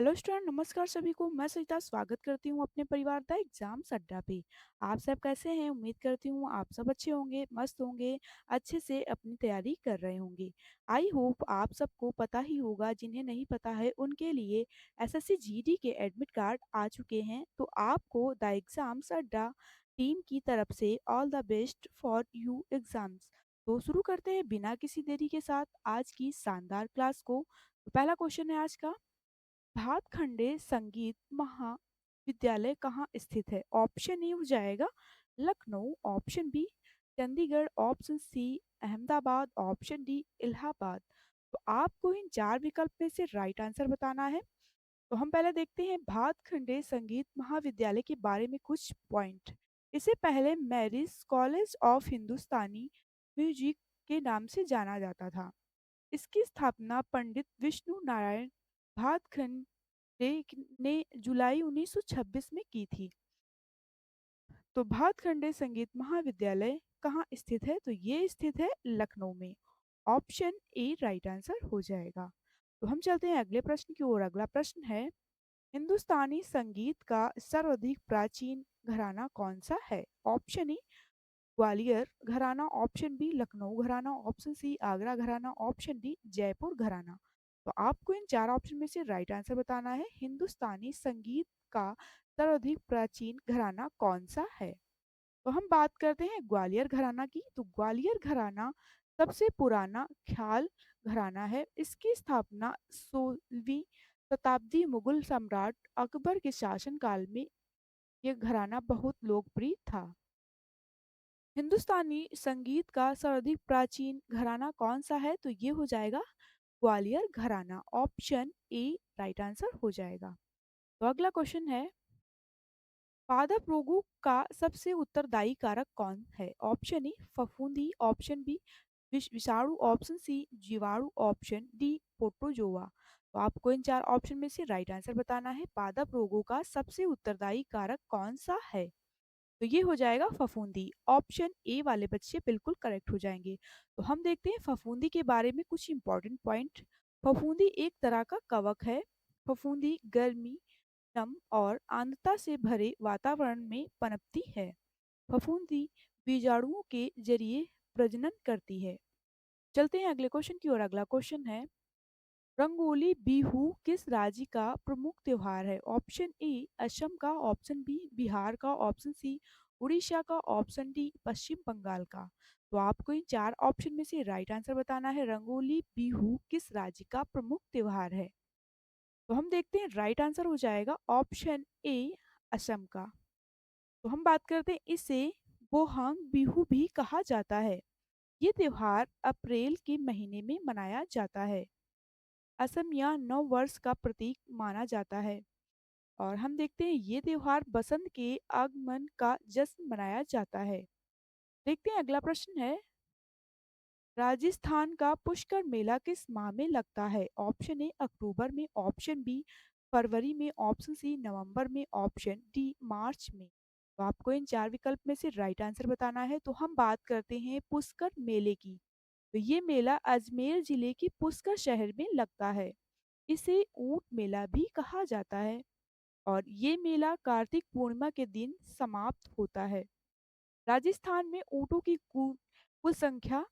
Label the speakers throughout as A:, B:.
A: Hello student, नमस्कार सभी को। मैं सविता स्वागत करती हूँ अपने परिवार द एग्जाम्स अड्डा पे। आप सब कैसे हैं? उम्मीद करती हूँ आप सब अच्छे होंगे, मस्त होंगे, अच्छे से अपनी तैयारी कर रहे होंगे। आई होप आप सबको पता ही होगा, जिन्हें नहीं पता है उनके लिए एसएससी जीडी के एडमिट कार्ड आ चुके हैं। तो आपको द एग्जाम्स अड्डा टीम की तरफ से all the best for you exams. तो शुरू करते हैं बिना किसी देरी के साथ आज की शानदार क्लास को। तो पहला क्वेश्चन है आज का, भातखंडे संगीत महाविद्यालय कहाँ स्थित है? ऑप्शन ए हो जाएगा Lucknow, option B Chandigarh, option C Ahmedabad, option D Allahabad. तो आपको इन चार विकल्प में से राइट आंसर बताना है। तो हम पहले देखते हैं भातखंडे संगीत महाविद्यालय के बारे में कुछ पॉइंट। इसे पहले marriage college of Hindustani music के नाम से जाना जाता था। इसकी स्थापना पंडित विष्णु नारायण भातखंडे ने जुलाई 1926 में की थी। तो भातखंडे संगीत महाविद्यालय कहाँ स्थित है? तो ये स्थित है लखनऊ में। ऑप्शन ए राइट आंसर हो जाएगा। तो हम चलते हैं अगले प्रश्न की ओर। अगला प्रश्न है, हिंदुस्तानी संगीत का सर्वाधिक प्राचीन घराना कौन सा है? ऑप्शन ए ग्वालियर घराना, ऑप्शन बी लखनऊ घराना, ऑप्शन सी आगरा घराना, ऑप्शन डी जयपुर घराना। तो आपको इन चार ऑप्शन में से राइट आंसर बताना है। हिंदुस्तानी संगीत का सर्वाधिक प्राचीन घराना कौन सा है? तो हम बात करते हैं ग्वालियर घराना की। तो ग्वालियर घराना सबसे पुराना ख्याल घराना है। इसकी स्थापना 16वीं शताब्दी मुगल सम्राट अकबर के शासनकाल में यह घराना बहुत लोकप्रिय था। हिंदुस्तानी संगीत का सर्वाधिक प्राचीन घराना कौन सा है? तो ये हो जाएगा ग्वालियर घराना। ऑप्शन ए राइट आंसर हो जाएगा। तो अगला क्वेश्चन है, पादप रोगों का सबसे उत्तरदायी कारक कौन है? ऑप्शन ए फफूंदी, ऑप्शन बी विषाणु, ऑप्शन सी जीवाणु, ऑप्शन डी प्रोटोजोआ। तो आपको इन चार ऑप्शन में से राइट आंसर बताना है। पादप रोगों का सबसे उत्तरदायी कारक कौन सा है? तो ये हो जाएगा फफूंदी। ऑप्शन ए वाले बच्चे बिल्कुल करेक्ट हो जाएंगे। तो हम देखते हैं फफूंदी के बारे में कुछ इंपॉर्टेंट पॉइंट। फफूंदी एक तरह का कवक है। फफूंदी गर्मी, नम और आर्द्रता से भरे वातावरण में पनपती है। फफूंदी बीजाणुओं के जरिए प्रजनन करती है। चलते हैं अगले क्वेश्चन की ओर। अगला क्वेश्चन है, रंगोली बिहू किस राज्य का प्रमुख त्योहार है? ऑप्शन ए असम का, ऑप्शन बी बिहार का, ऑप्शन सी उड़ीसा का, ऑप्शन डी पश्चिम बंगाल का। तो आपको इन चार ऑप्शन में से राइट आंसर बताना है। रंगोली बिहू किस राज्य का प्रमुख त्योहार है? तो हम देखते हैं राइट आंसर हो जाएगा ऑप्शन ए असम का। तो हम बात करते हैं, इसे बोहांग बिहू भी कहा जाता है। ये त्योहार अप्रैल के महीने में मनाया जाता है। असमिया नव वर्ष का प्रतीक माना जाता है। और हम देखते हैं ये त्योहार बसंत के आगमन का जश्न मनाया जाता है। देखते हैं अगला प्रश्न है, राजस्थान का पुष्कर मेला किस माह में लगता है? ऑप्शन ए अक्टूबर में, ऑप्शन बी फरवरी में, ऑप्शन सी नवंबर में, ऑप्शन डी मार्च में। तो आपको इन चार विकल्प में से राइट आंसर बताना है। तो हम बात करते हैं पुष्कर मेले की। तो ये मेला अजमेर जिले के पुष्कर शहर में लगता है। इसे ऊंट मेला भी कहा जाता है और ये मेला कार्तिक पूर्णिमा के दिन समाप्त होता है। राजस्थान में ऊँटों की कुल संख्या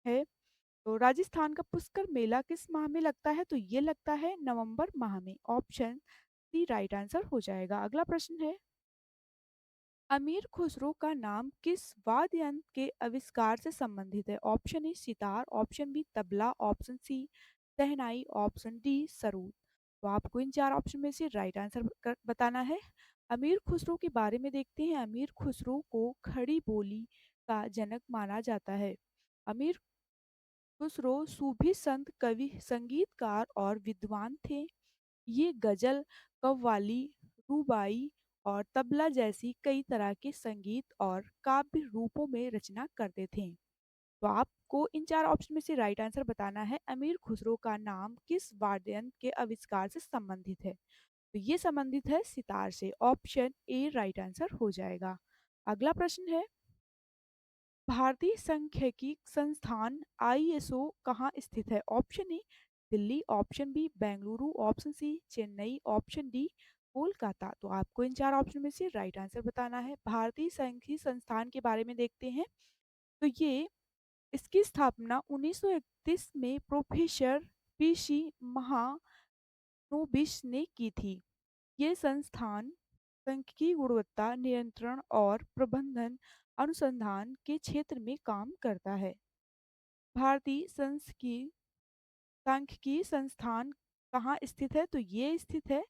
A: है। तो राजस्थान का पुष्कर मेला किस माह में लगता है? तो ये लगता है नवंबर माह में। ऑप्शन सी राइट आंसर हो जाएगा। अगला प्रश्न है, अमीर खुसरो का नाम किस वाद्य यंत्र के आविष्कार से संबंधित है? Option A sitar, option B tabla, option C shehnai, option D sarod. तो आपको इन चार ऑप्शन में से राइट आंसर बताना है। अमीर खुसरो के बारे में देखते हैं। अमीर खुसरो को खड़ी बोली का जनक माना जाता है। अमीर खुसरो सूफी संत, कवि, संगीतकार और विद्वान थे। ये गजल, कव्वाली, रूबाई और तबला जैसी कई तरह के संगीत और काव्य रूपों में रचना करते थे। तो आपको इन चार ऑप्शन में से राइट आंसर बताना है। अमीर खुसरो का नाम किस वाद्य यंत्र के आविष्कार से संबंधित है? तो ये संबंधित है सितार से। ऑप्शन ए राइट आंसर हो जाएगा। अगला प्रश्न है, भारतीय सांख्यिकी संस्थान आईएसओ कहाँ स्थित है? Option A Delhi, option B Bengaluru, option C Chennai, option D Kolkata. तो आपको इन 4 ऑप्शन में से राइट आंसर बताना है। भारतीय संघीय संस्थान के बारे में देखते हैं। तो ये इसकी स्थापना 1931 में प्रोफेसर पीसी महानोबिस ने की थी। ये संस्थान सांख्यिकी गुणवत्ता नियंत्रण और प्रबंधन अनुसंधान के क्षेत्र में काम करता है। भारतीय सांख्यिकी संस्थान कहाँ स्थित है? तो ये स्थित है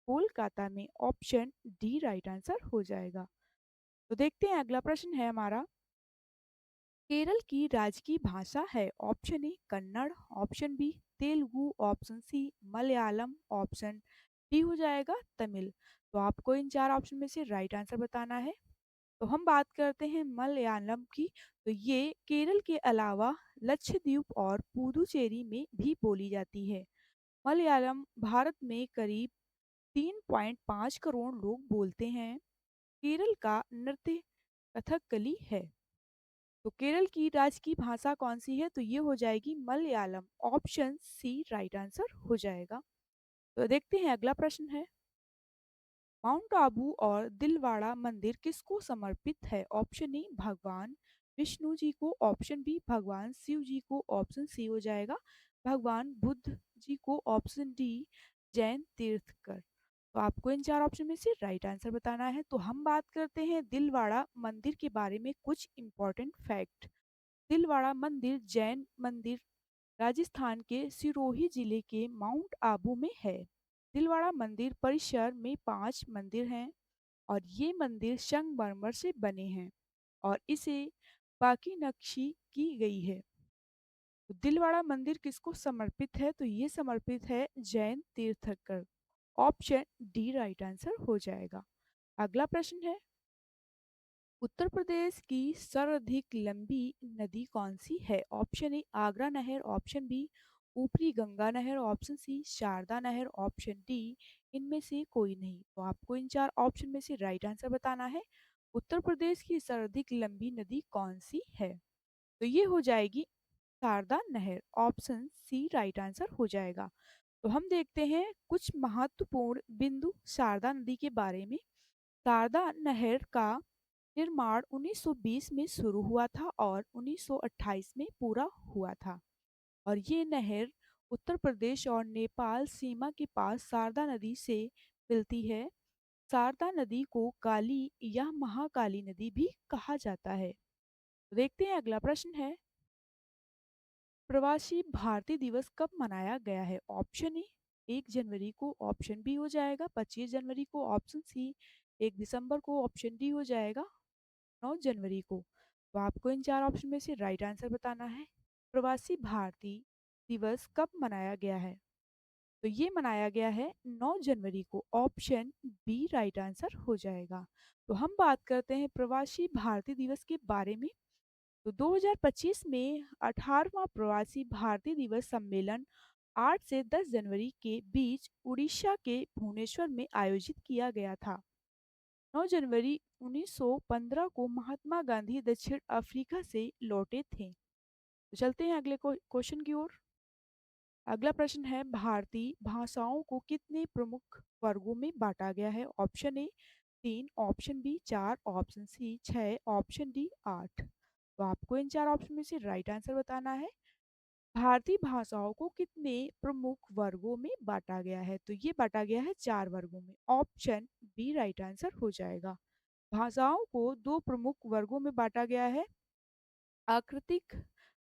A: कोलकाता में। ऑप्शन डी राइट आंसर हो जाएगा। तो देखते हैं अगला प्रश्न है हमारा। केरल की राजकीय भाषा है। Option A Kannada, option B Telugu, option C Malayalam, option D हो जाएगा तमिल। तो आपको इन 4 ऑप्शन में से राइट आंसर बताना है। तो हम बात करते हैं मलयालम की। तो ये केरल के अलावा लक्षद्वीप और पुदुचेरी में भी बोली जाती है। मलयालम भारत में करीब 3.5 करोड़ लोग बोलते हैं। केरल का नृत्य कथकली है। तो केरल की राजकीय भाषा कौन सी है? तो ये हो जाएगी Malayalam. Option C right answer हो जाएगा। तो देखते हैं अगला प्रश्न है। माउंट आबू और दिलवाड़ा मंदिर किसको समर्पित है? ऑप्शन ए भगवान विष्णु जी को, ऑप्शन बी भगवान शिव जी को, ऑप्शन सी हो जाएगा भगवान बुद्ध जी को, ऑप्शन डी जैन तीर्थकर। तो आपको इन 4 ऑप्शन में से राइट आंसर बताना है। तो हम बात करते हैं दिलवाड़ा मंदिर के बारे में कुछ इंपॉर्टेंट फैक्ट। दिलवाड़ा मंदिर जैन मंदिर राजस्थान के सिरोही जिले के माउंट आबू में है। दिलवाड़ा मंदिर परिसर में 5 मंदिर हैं और ये मंदिर संगमरमर से बने हैं और इसे बाकी नक्शी की गई है। तो दिलवाड़ा मंदिर किसको समर्पित है? तो ये समर्पित है जैन तीर्थकर। ऑप्शन डी राइट आंसर हो जाएगा। अगला प्रश्न है। उत्तर प्रदेश की सर्वाधिक लंबी नदी कौन सी है? ऑप्शन ए आगरा नहर, ऑप्शन बी ऊपरी गंगा नहर, ऑप्शन सी शारदा नहर, ऑप्शन डी इनमें से कोई नहीं। तो आपको इन 4 ऑप्शन में से राइट आंसर बताना है। उत्तर प्रदेश की सर्वाधिक लंबी नदी कौन सी है? तो ये हो जाएगी शारदा नहर। ऑप्शन सी राइट आंसर हो जाएगा। तो हम देखते हैं कुछ महत्वपूर्ण बिंदु शारदा नदी के बारे में। शारदा नहर का निर्माण 1920 में शुरू हुआ था और 1928 में पूरा हुआ था और ये नहर उत्तर प्रदेश और नेपाल सीमा के पास शारदा नदी से मिलती है। शारदा नदी को काली या महाकाली नदी भी कहा जाता है। देखते हैं अगला प्रश्न है। प्रवासी भारतीय दिवस कब मनाया गया है? ऑप्शन ए 1 जनवरी को, ऑप्शन बी हो जाएगा 25 जनवरी को, ऑप्शन सी 1 दिसंबर को, ऑप्शन डी हो जाएगा 9 जनवरी को। तो आपको इन 4 ऑप्शन में से राइट आंसर बताना है। प्रवासी भारतीय दिवस कब मनाया गया है? तो ये मनाया गया है 9 जनवरी को। ऑप्शन बी राइट आंसर हो जाएगा। तो हम बात करते हैं प्रवासी भारतीय दिवस के बारे में। तो 2025 में 18वां प्रवासी भारतीय दिवस सम्मेलन 8 से 10 जनवरी के बीच उड़ीसा के भुवनेश्वर में आयोजित किया गया था। 9 जनवरी 1915 को महात्मा गांधी दक्षिण अफ्रीका से लौटे थे। तो चलते हैं अगले क्वेश्चन की ओर। अगला प्रश्न है। भारतीय भाषाओं को कितने प्रमुख वर्गों में बांटा गया है? Option A 3, option B 4, option C 6, option D 8। तो आपको इन 4 ऑप्शन में से राइट आंसर बताना है। भारतीय भाषाओं को कितने प्रमुख वर्गों में बांटा गया है? तो ये बांटा गया है 4 वर्गों में। ऑप्शन बी राइट आंसर हो जाएगा। भाषाओं को 2 प्रमुख वर्गों में बांटा गया है। आकृतिक,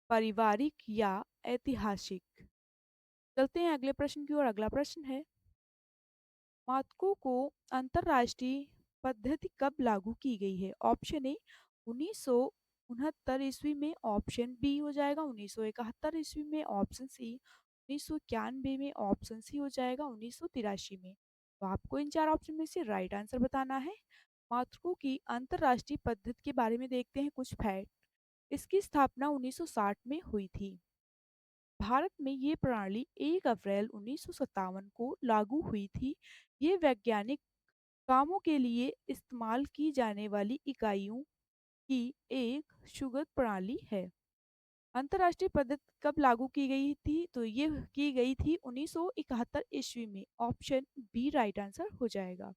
A: पारिवारिक या ऐतिहासिक। चलते हैं अगले प्रश्न की ओर। अगला प्रश्न है। मातकों को अंतरराष्ट्रीय पद्धति कब लागू की गई है? ऑप्शन ए 1969 ईस्वी में, ऑप्शन बी हो जाएगा 1971 ईस्वी में, ऑप्शन सी 1991 में, ऑप्शन सी हो जाएगा 1983 में। तो आपको इन 4 ऑप्शन में से राइट आंसर बताना है। मातृकों की अंतरराष्ट्रीय पद्धति के बारे में देखते हैं कुछ फैक्ट। इसकी स्थापना 1960 में हुई थी। भारत में ये प्रणाली 1 अप्रैल 1957 को लागू हुई थी। ये वैज्ञानिक कामों के लिए इस्तेमाल की जाने वाली इकाइयों की एक सुगत प्रणाली है। अंतर्राष्ट्रीय पद्धति कब लागू की गई थी? तो ये की गई थी 1971 ईस्वी में। ऑप्शन बी राइट आंसर हो जाएगा।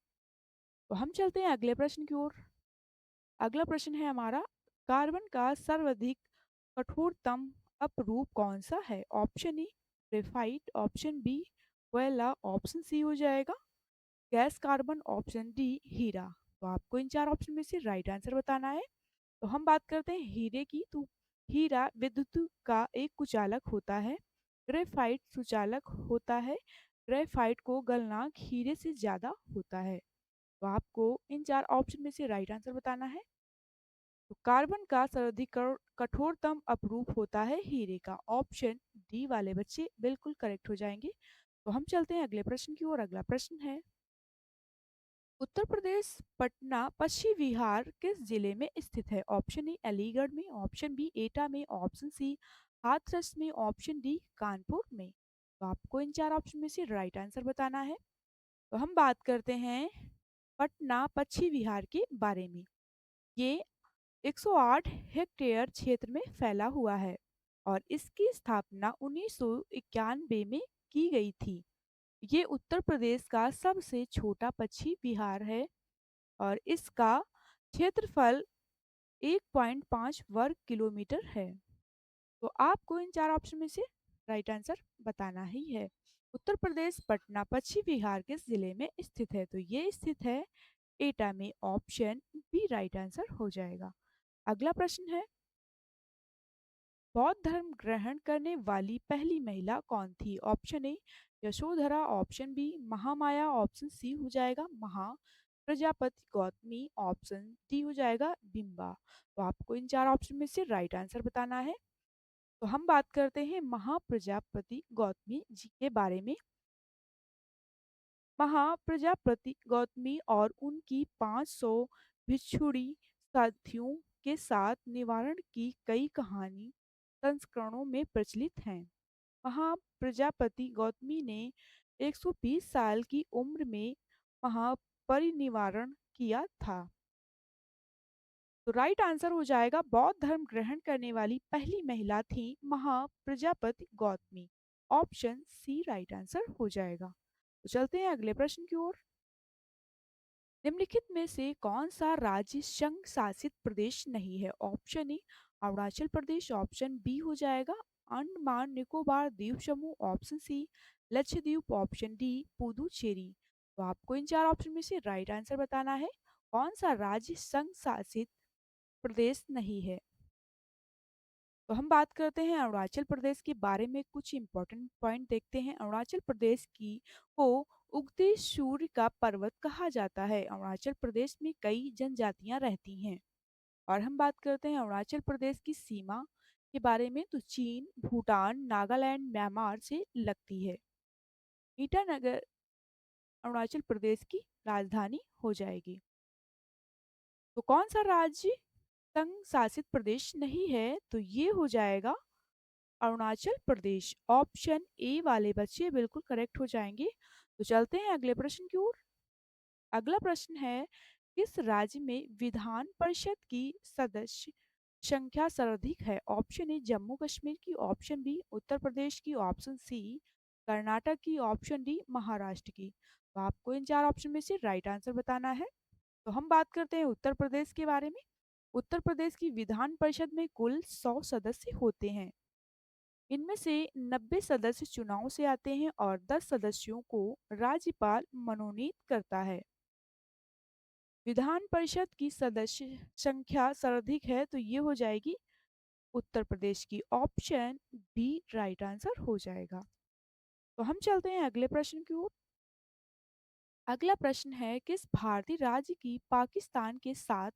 A: तो हम चलते हैं अगले प्रश्न की ओर। अगला प्रश्न है हमारा, कार्बन का सर्वाधिक कठोरतम अपरूप कौन सा है? Option A graphite, option B कोयला, ऑप्शन सी हो जाएगा गैस कार्बन, ऑप्शन डी हीरा। तो आपको इन चार ऑप्शन में से राइट आंसर बताना है। तो हम बात करते हैं हीरे की। तो हीरा विद्युत का एक कुचालक होता है, ग्रेफाइट सुचालक होता है। ग्रेफाइट को गलनांक हीरे से ज्यादा होता है। तो आपको इन चार ऑप्शन में से राइट आंसर बताना है। तो कार्बन का सर्वाधिक कठोरतम अपरूप होता है हीरे का। ऑप्शन डी वाले बच्चे बिल्कुल करेक्ट हो जाएंगे। तो हम चलते हैं अगले प्रश्न की ओर। अगला प्रश्न है, उत्तर प्रदेश पटना पश्चिमी विहार किस जिले में स्थित है? ऑप्शन ए अलीगढ़ में, ऑप्शन बी एटा में, ऑप्शन सी हाथरस में, ऑप्शन डी कानपुर में। तो आपको इन चार ऑप्शन में से राइट आंसर बताना है। तो हम बात करते हैं पटना पश्चिमी विहार के बारे में। ये 108 हेक्टेयर क्षेत्र में फैला हुआ है और इसकी स्थापना 1991 में की गई थी। ये उत्तर प्रदेश का सबसे छोटा पक्षी विहार है और इसका क्षेत्रफल 1.5 वर्ग किलोमीटर है। तो आपको इन चार ऑप्शन में से राइट आंसर बताना ही है। उत्तर प्रदेश पटना पश्चिमी बिहार किस जिले में स्थित है? तो ये स्थित है एटा में। ऑप्शन बी राइट आंसर हो जाएगा। अगला प्रश्न है, बौद्ध धर्म ग्रहण करने वाली पहली महिला कौन थी? Option A Yashodhara, option B Mahamaya, option C हो जाएगा महा प्रजापति गौतमी, ऑप्शन डी हो जाएगा बिंबा। तो आपको इन चार ऑप्शन में से राइट आंसर बताना है। तो हम बात करते हैं महाप्रजापति गौतमी जी के बारे में। महाप्रजापति गौतमी और उनकी 500 भिक्षुणी साथियों के साथ निवारण की कई कहानी संस्करणों में प्रचलित हैं। महाप्रजापति गौतमी ने 120 साल की उम्र में महापरिनिर्वाण किया था। तो राइट आंसर हो जाएगा बौद्ध धर्म ग्रहण करने वाली पहली महिला थी Mahaprajapati Gautami. Option C right answer हो जाएगा। तो चलते हैं अगले प्रश्न की ओर। निम्नलिखित में से कौन सा राज्य संघ शासित प्रदेश नहीं है? Option A Arunachal Pradesh, option B हो जाएगा अंडमान निकोबार द्वीप समूह, option C Lakshadweep, option D Puducherry. तो आपको इन चार ऑप्शन में से राइट आंसर बताना है। कौन सा राज्य संघ शासित प्रदेश नहीं है? तो हम बात करते हैं अरुणाचल प्रदेश के बारे में। कुछ इंपॉर्टेंट पॉइंट देखते हैं। अरुणाचल प्रदेश की को उगते सूर्य का पर्वत कहा जाता है। अरुणाचल प्रदेश में कई जनजातियां रहती हैं। और हम बात करते हैं अरुणाचल प्रदेश की सीमा के बारे में। तो चीन, भूटान, नागालैंड, म्यांमार से लगती है। ईटानगर अरुणाचल प्रदेश की राजधानी हो जाएगी। तो कौन सा राज्य संघ शासित प्रदेश नहीं है? तो ये हो जाएगा अरुणाचल प्रदेश। ऑप्शन ए वाले बच्चे बिल्कुल करेक्ट हो जाएंगे। तो चलते हैं अगले प्रश्न की ओर। अगला प्रश्न है, किस राज्य में विधान परिषद की सदस्य संख्या सर्वाधिक है? ऑप्शन ए जम्मू कश्मीर की, ऑप्शन बी उत्तर प्रदेश की, ऑप्शन सी कर्नाटक की, ऑप्शन डी महाराष्ट्र की। तो आपको इन चार ऑप्शन में से राइट आंसर बताना है। तो हम बात करते हैं उत्तर प्रदेश के बारे में। उत्तर प्रदेश की विधान परिषद में कुल 100 सदस्य होते हैं। इनमें से 90 सदस्य चुनाव से आते हैं और 10 सदस्यों को राज्यपाल मनोनीत करता है। विधान परिषद की सदस्य संख्या सर्वाधिक है तो ये हो जाएगी उत्तर प्रदेश की। ऑप्शन बी राइट आंसर हो जाएगा। तो हम चलते हैं अगले प्रश्न की ओर। अगला प्रश्न है, किस भारतीय राज्य की पाकिस्तान के साथ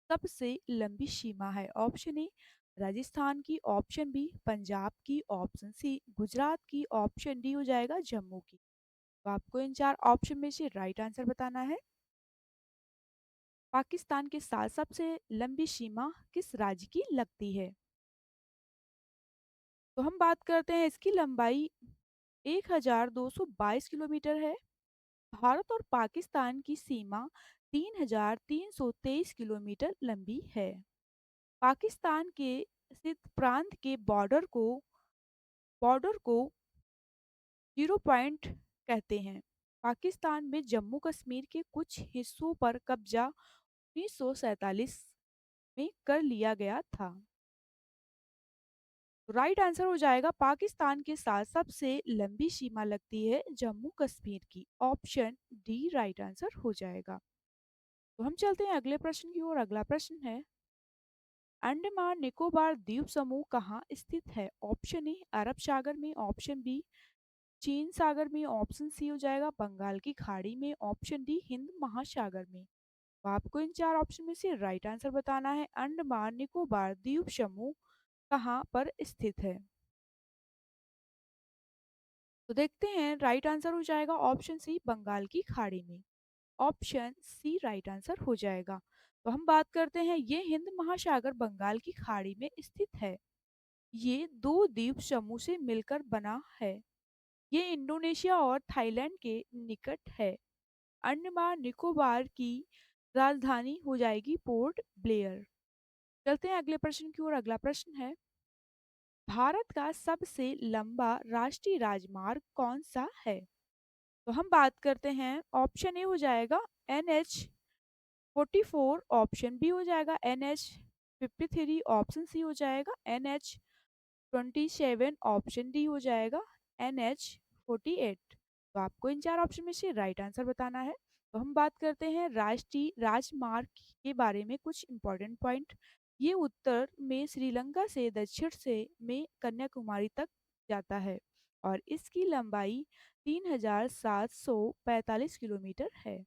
A: सबसे लंबी सीमा है? ऑप्शन ए राजस्थान की, ऑप्शन बी पंजाब की, ऑप्शन सी गुजरात की, ऑप्शन डी हो जाएगा जम्मू की। तो आपको इन चार ऑप्शन में से राइट आंसर बताना है। पाकिस्तान के साथ सबसे लंबी सीमा किस राज्य की लगती है? तो हम बात करते हैं इसकी लंबाई 1222 किलोमीटर है। भारत और पाकिस्तान की सीमा 3323 किलोमीटर लंबी है। पाकिस्तान के स्थित प्रांत के बॉर्डर को जीरो पॉइंट कहते हैं। पाकिस्तान में जम्मू कश्मीर के कुछ हिस्सों पर कब्जा 1947 में कर लिया गया था। राइट आंसर हो जाएगा, पाकिस्तान के साथ सबसे लंबी सीमा लगती है जम्मू कश्मीर की। ऑप्शन डी राइट आंसर हो जाएगा। तो हम चलते हैं अगले प्रश्न की ओर। अगला प्रश्न है, अंडमान निकोबार द्वीप समूह कहाँ स्थित है? ऑप्शन ए अरब सागर में, ऑप्शन बी चीन सागर में, ऑप्शन सी हो जाएगा बंगाल की खाड़ी में, ऑप्शन डी हिंद महासागर में। तो आपको इन चार ऑप्शन में से राइट आंसर बताना है। अंडमान निकोबार द्वीप समूह कहाँ पर स्थित है? तो देखते हैं, राइट आंसर हो जाएगा ऑप्शन सी बंगाल की खाड़ी में। ऑप्शन सी राइट आंसर हो जाएगा। तो हम बात करते हैं, ये हिंद महासागर बंगाल की खाड़ी में स्थित है। ये दो द्वीप समूह से मिलकर बना है। ये इंडोनेशिया और थाईलैंड के निकट है। अंडमान निकोबार की राजधानी हो जाएगी पोर्ट ब्लेयर। चलते हैं अगले प्रश्न की ओर। अगला प्रश्न है, भारत का सबसे लंबा राष्ट्रीय राजमार्ग कौन सा है? तो हम बात करते हैं, ऑप्शन ए हो जाएगा NH 44, ऑप्शन बी हो जाएगा NH 53, ऑप्शन सी हो जाएगा NH 27, ऑप्शन डी हो जाएगा NH 48। तो आपको इन चार ऑप्शन में से राइट आंसर बताना है। तो हम बात करते हैं राष्ट्रीय राजमार्ग के बारे में कुछ इंपॉर्टेंट पॉइंट। ये उत्तर में श्रीलंका से दक्षिण से में कन्याकुमारी तक जाता है और इसकी लंबाई 3745 किलोमीटर है।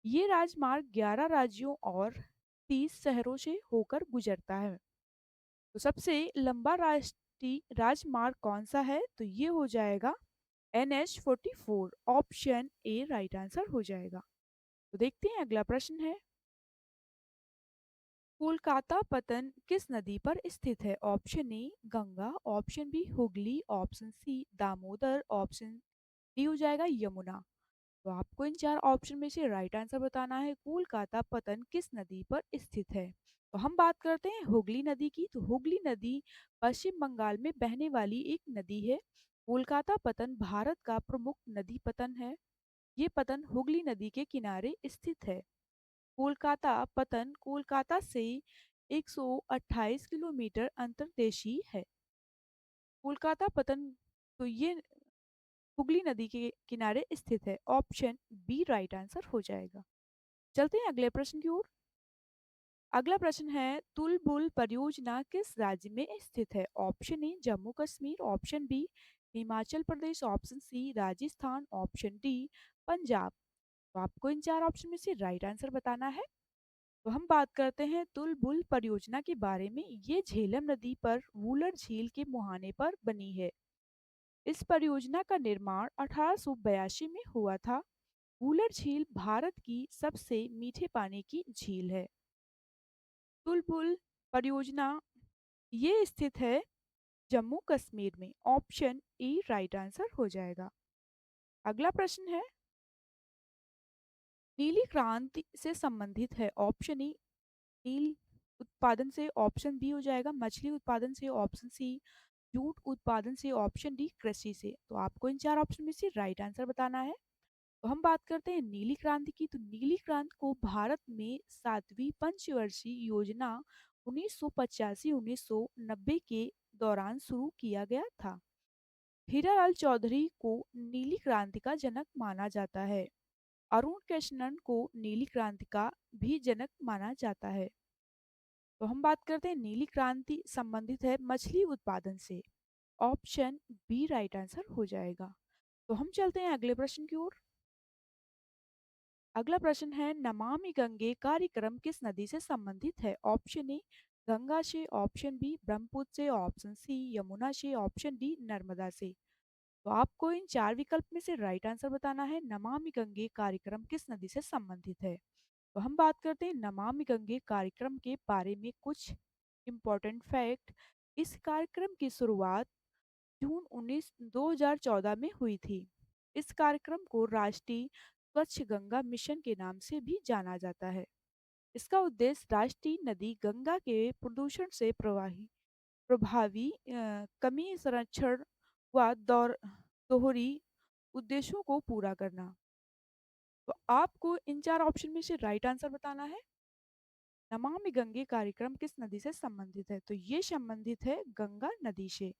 A: ये राजमार्ग 11 राज्यों और 30 शहरों से होकर गुजरता है। तो सबसे लंबा राष्ट्रीय राजमार्ग कौन सा है? तो ये हो जाएगा NH 44, option A right answer हो जाएगा। तो देखते हैं अगला प्रश्न है, कोलकाता पतन किस नदी पर स्थित है? Option A Ganga, option B Hooghly, option C Damodar, option D हो जाएगा यमुना। तो आपको इन चार ऑप्शन में से राइट आंसर बताना है, कोलकाता पतन किस नदी पर स्थित है? तो हम बात करते हैं हुगली नदी की। तो हुगली नदी पश्चिम बंगाल में बहने वाली एक नदी है। कोलकाता पतन भारत का प्रमुख नदी पतन है। ये पतन हुगली नदी के किनारे स्थित है। कोलकाता पतन कोलकाता से 128 किलोमीटर अंतर्देशीय है। कोलकाता पतन, तो ये हुगली नदी के किनारे स्थित है। ऑप्शन बी राइट आंसर हो जाएगा। चलते हैं अगले प्रश्न की ओर। अगला प्रश्न है, तुलबुल परियोजना किस राज्य में स्थित है? Option A Jammu Kashmir, option B Himachal Pradesh, option C Rajasthan, option D Punjab. तो आपको इन चार ऑप्शन में से राइट आंसर बताना है। तो हम बात करते हैं तुलबुल परियोजना के बारे में। ये झेलम नदी पर वूलर झील के मुहाने पर बनी है। इस परियोजना का निर्माण 1882 में हुआ था। वूलर झील भारत की सबसे मीठे पानी की झील है। तुलबुल परियोजना ये स्थित है जम्मू कश्मीर में। ऑप्शन ई राइट आंसर हो जाएगा। अगला प्रश्न है, नीली क्रांति से संबंधित है। ऑप्शन ई नील उत्पादन से, ऑप्शन बी हो जाएगा मछली उत्पादन से, ऑप्शन सी जूट उत्पादन से, ऑप्शन डी कृषि से। तो आपको इन चार ऑप्शन में से राइट आंसर बताना है। तो हम बात करते हैं नीली क्रांति की। तो नीली क्रांति को भारत में 7वीं पंचवर्षीय योजना 1985-1990 के दौरान शुरू किया गया था। हीरालाल चौधरी को नीली क्रांति का जनक माना जाता है। अरुण कृष्णन को नीली क्रांति का भी जनक माना जाता है। तो हम बात करते हैं नीली क्रांति संबंधित है मछली उत्पादन से। ऑप्शन बी राइट आंसर हो जाएगा। तो हम चलते हैं अगले प्रश्न की ओर। अगला प्रश्न है, नमामि गंगे कार्यक्रम किस नदी से संबंधित है? ऑप्शन ए गंगा से, ऑप्शन बी ब्रह्मपुत्र से, ऑप्शन सी यमुना से, ऑप्शन डी नर्मदा से। तो आपको इन चार विकल्प में से राइट आंसर बताना है, नमामि गंगे कार्यक्रम किस नदी से संबंधित है। तो हम बात करते हैं नमामि गंगे कार्यक्रम के बारे में कुछ इम्पोर्टेंट फैक्ट। इस कार्यक्रम की शुरुआत जून 2014 में हुई थी। इस कार्यक्रम को राष्ट्रीय स्वच्छ गंगा मिशन के नाम से भी जाना जाता है। इसका उद्देश्य राष्ट्रीय नदी गंगा के प्रदूषण से प्रभावी कमी संरक्षण व दोहरी उद्देश्यों को पूरा करना। तो आपको इन 4 ऑप्शन में से राइट आंसर बताना है। नमामि गंगे कार्यक्रम किस नदी से संबंधित है? तो ये संबंधित है गंगा नदी से।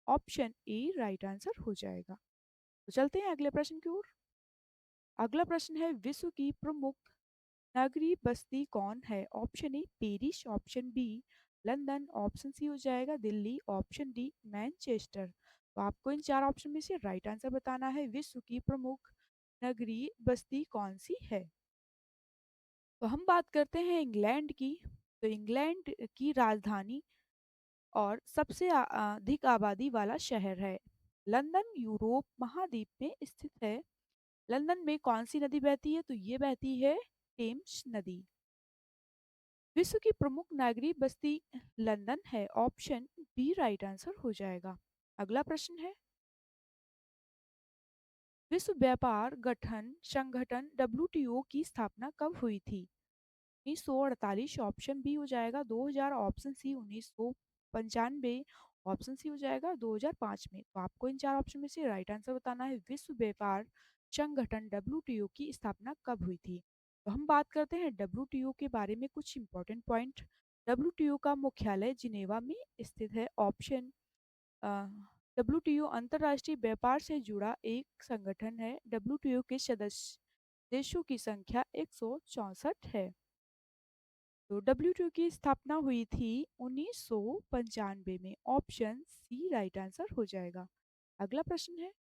A: ऑप्शन ए राइट आंसर हो जाएगा। तो चलते हैं अगले प्रश्न की ओर। अगला प्रश्न है, विश्व की प्रमुख नगरीय बस्ती कौन है? Option A Paris, option B London, option C हो जाएगा दिल्ली, ऑप्शन डी मैनचेस्टर। तो आपको इन 4 ऑप्शन में से राइट आंसर बताना है। विश्व की प्रमुख नगरीय बस्ती कौन सी है? तो हम बात करते हैं इंग्लैंड की। तो इंग्लैंड की राजधानी और सबसे अधिक आबादी वाला शहर है लंदन। यूरोप महाद्वीप में स्थित है। लंदन में कौन सी नदी बहती है? तो ये बहती है टेम्स नदी। विश्व की प्रमुख नागरिक बस्ती लंदन है। ऑप्शन बी राइट आंसर हो जाएगा। अगला प्रश्न है, विश्व व्यापार गठन संगठन डब्ल्यूटीओ की स्थापना कब हुई थी? 1948, ऑप्शन बी हो जाएगा 2000, ऑप्शन सी 1995, ऑप्शन सी हो जाएगा 2005 में। तो आपको इन 4 ऑप्शन में से राइट आंसर बताना है। विश्व व्यापार संगठन डब्ल्यूटीओ की स्थापना कब हुई थी? तो हम बात करते हैं डब्ल्यूटीओ के बारे में कुछ इंपॉर्टेंट पॉइंट। डब्ल्यूटीओ का मुख्यालय जिनेवा में स्थित है। ऑप्शन डब्ल्यूटीओ अंतर्राष्ट्रीय व्यापार से जुड़ा एक संगठन है। डब्ल्यूटीओ के सदस्य देशों की संख्या 164 है। तो डब्ल्यूटीओ की स्थापना हुई थी 1995 में। ऑप्शन सी राइट आंसर हो जाएगा। अगला प्रश्न है,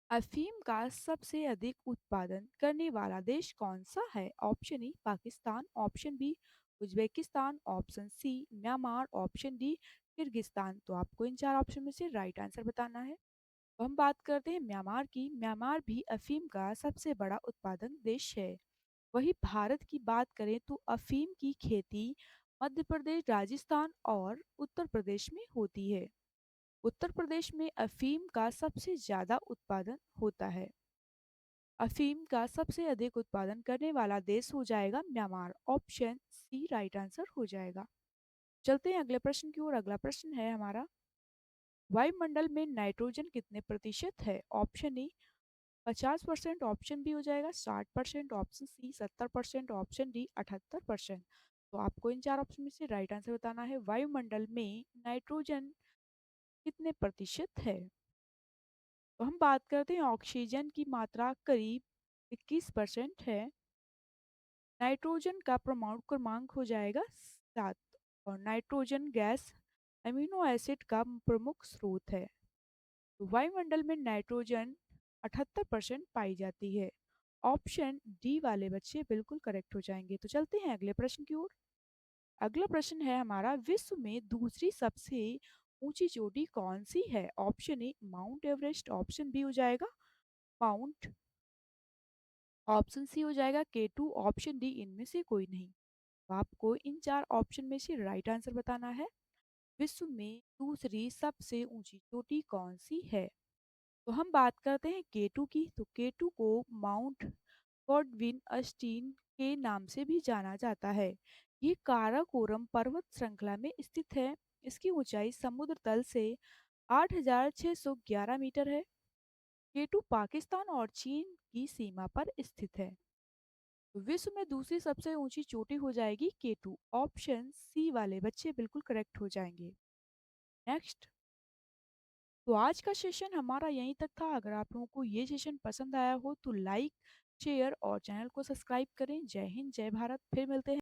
A: अफीम का सबसे अधिक उत्पादन करने वाला देश कौन सा है? Option A Pakistan, option B Uzbekistan, option C Myanmar, option D Kyrgyzstan. तो आपको इन 4 ऑप्शन में से राइट आंसर बताना है। तो हम बात करते हैं म्यांमार की। म्यांमार भी अफीम का सबसे बड़ा उत्पादक देश है। वहीं भारत की बात करें तो अफीम की खेती मध्य प्रदेश, राजस्थान और उत्तर प्रदेश में होती है। उत्तर प्रदेश में अफीम का सबसे ज्यादा उत्पादन होता है। अफीम का सबसे अधिक उत्पादन करने वाला देश हो जाएगा Myanmar. Option C right answer हो जाएगा। चलते हैं अगले प्रश्न की ओर। अगला प्रश्न है हमारा, वायुमंडल में नाइट्रोजन कितने प्रतिशत है? ऑप्शन ए 50%, ऑप्शन बी हो जाएगा 60%, ऑप्शन सी 70%, ऑप्शन डी 78%। तो आपको इन 4 ऑप्शन में से राइट आंसर बताना है। वायुमंडल में नाइट्रोजन कितने प्रतिशत है? तो हम बात करते हैं ऑक्सीजन की मात्रा करीब 21% है। नाइट्रोजन का परमाणु क्रमांक हो जाएगा 7 और नाइट्रोजन गैस अमीनो एसिड का प्रमुख स्रोत है। तो वायुमंडल में नाइट्रोजन 78% पाई जाती है। ऑप्शन डी वाले बच्चे बिल्कुल करेक्ट हो जाएंगे। तो चलते हैं अगले प्रश्न की ओर। अगला प्रश्न है हमारा, विश्व में दूसरी सबसे ऊंची चोटी कौन सी है? Option A Mount Everest, option B हो जाएगा माउंट, ऑप्शन सी हो जाएगा K2, ऑप्शन डी इनमें से कोई नहीं। तो आपको इन 4 ऑप्शन में से राइट आंसर बताना है। विश्व में दूसरी सबसे ऊंची चोटी कौन सी है? तो हम बात करते हैं K2 की। तो K2 को माउंट गॉडविन अस्टीन के नाम से भी जाना जाता है। ये काराकोरम पर्वत श्रृंखला में स्थित है। इसकी ऊंचाई समुद्र तल से 8,611 मीटर है। K2 पाकिस्तान और चीन की सीमा पर स्थित है। तो विश्व में दूसरी सबसे ऊंची चोटी हो जाएगी K2। ऑप्शन सी वाले बच्चे बिल्कुल करेक्ट हो जाएंगे। नेक्स्ट, तो आज का सेशन हमारा यहीं तक था। अगर आप लोगों को ये सेशन पसंद आया हो तो लाइक, शेयर और चैनल को सब्सक्राइब करें। जय हिंद, जय भारत। फिर मिलते हैं।